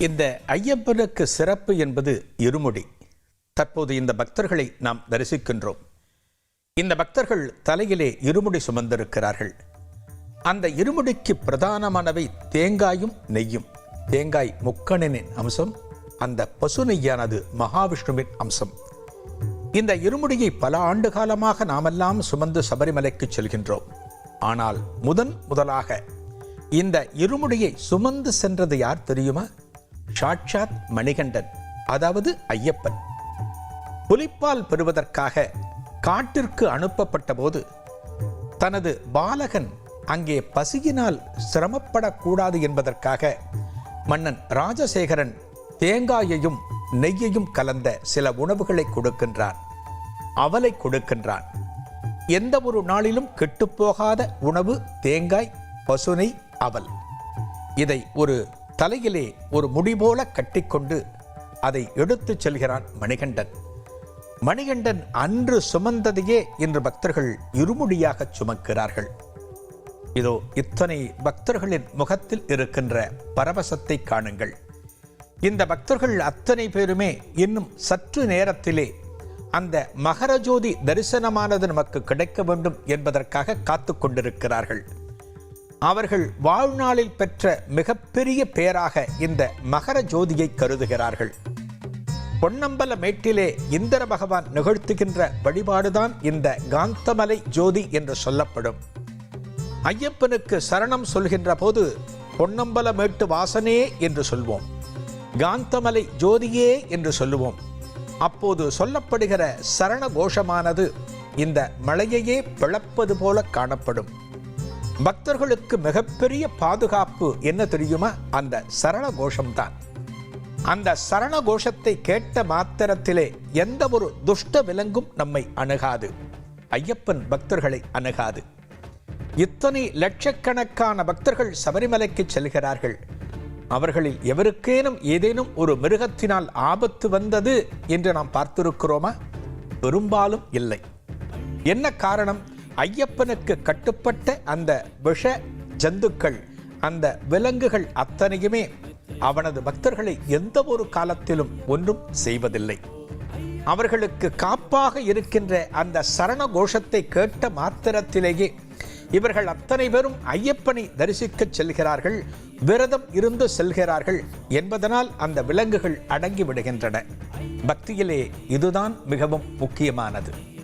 இந்த ஐயப்பனுக்கு சிறப்பு என்பது இருமுடி. தற்போது இந்த பக்தர்களை நாம் தரிசிக்கின்றோம். இந்த பக்தர்கள் தலையிலே இருமுடி சுமந்திருக்கிறார்கள். அந்த இருமுடிக்கு பிரதானமானவை தேங்காயும் நெய்யும். தேங்காய் முக்கணனின் அம்சம், அந்த பசு நெய்யானது மகாவிஷ்ணுவின் அம்சம். இந்த இருமுடியை பல ஆண்டு காலமாக நாமெல்லாம் சுமந்து சபரிமலைக்கு செல்கின்றோம். ஆனால் முதலாக இந்த இருமுடியை சுமந்து சென்றது யார் தெரியுமா? சாட்சாத் மணிகண்டன், அதாவது ஐயப்பன். புலிப்பால் பெறுவதற்காக காட்டிற்கு அனுப்பப்பட்ட போது தனது பாலகன் அங்கே பசியினால் சிரமப்படக்கூடாது என்பதற்காக மன்னன் ராஜசேகரன் தேங்காயையும் நெய்யையும் கலந்த சில உணவுகளை கொடுக்கின்றான். அவலை கொடுக்கின்றான். எந்த ஒரு நாளிலும் கெட்டுப்போகாத உணவு தேங்காய், பசுனை, அவல். இதை ஒரு தலையிலே ஒரு முடிபோல கட்டிக்கொண்டு அதை எடுத்துச் செல்கிறான் மணிகண்டன். மணிகண்டன் அன்று சுமந்ததையே இன்று பக்தர்கள் இருமுடியாக சுமக்கிறார்கள். இதோ இத்தனை பக்தர்களின் முகத்தில் இருக்கின்ற பரவசத்தை காணுங்கள். இந்த பக்தர்கள் அத்தனை பேருமே இன்னும் சற்று நேரத்திலே அந்த மகரஜோதி தரிசனமானது நமக்கு கிடைக்க வேண்டும் என்பதற்காக காத்து கொண்டிருக்கிறார்கள். அவர்கள் வாழ்நாளில் பெற்ற மிகப்பெரிய பேராக இந்த மகர ஜோதியை கருதுகிறார்கள். பொன்னம்பல மேட்டிலே இந்திர பகவான் நிகழ்த்துகின்ற வழிபாடுதான் இந்த காந்தமலை ஜோதி என்று சொல்லப்படும். ஐயப்பனுக்கு சரணம் சொல்கின்ற போது பொன்னம்பல மேட்டு வாசனே என்று சொல்வோம், காந்தமலை ஜோதியே என்று சொல்லுவோம். அப்போது சொல்லப்படுகிற சரண கோஷமானது இந்த மலையையே பிளப்பது போல காணப்படும். பக்தர்களுக்கு மிகப்பெரிய பாதுகாப்பு என்ன தெரியுமா? அந்த சரண கோஷம்தான். அந்த சரண கோஷத்தை கேட்ட மாத்திரத்திலே எந்த ஒரு துஷ்ட விலங்கும் நம்மை அணுகாது, ஐயப்பன் பக்தர்களை அணுகாது. இத்தனை லட்சக்கணக்கான பக்தர்கள் சபரிமலைக்கு செல்கிறார்கள். அவர்களில் எவருக்கேனும் ஏதேனும் ஒரு மிருகத்தினால் ஆபத்து வந்தது என்று நாம் பார்த்திருக்கிறோமா? பெரும்பாலும் இல்லை. என்ன காரணம்? ஐயப்பனுக்கு கட்டுப்பட்ட அந்த விஷ ஜந்துக்கள், அந்த விலங்குகள் அத்தனையுமே அவனது பக்தர்களை எந்த ஒரு காலத்திலும் ஒன்றும் செய்வதில்லை. அவர்களுக்கு காப்பாக இருக்கின்ற அந்த சரண கோஷத்தை கேட்ட மாத்திரத்திலேயே இவர்கள் அத்தனை பேரும் ஐயப்பனை தரிசிக்க செல்கிறார்கள், விரதம் இருந்து செல்கிறார்கள் என்பதனால் அந்த விலங்குகள் அடங்கி விடுகின்றன. பக்தியிலே இதுதான் மிகவும் முக்கியமானது.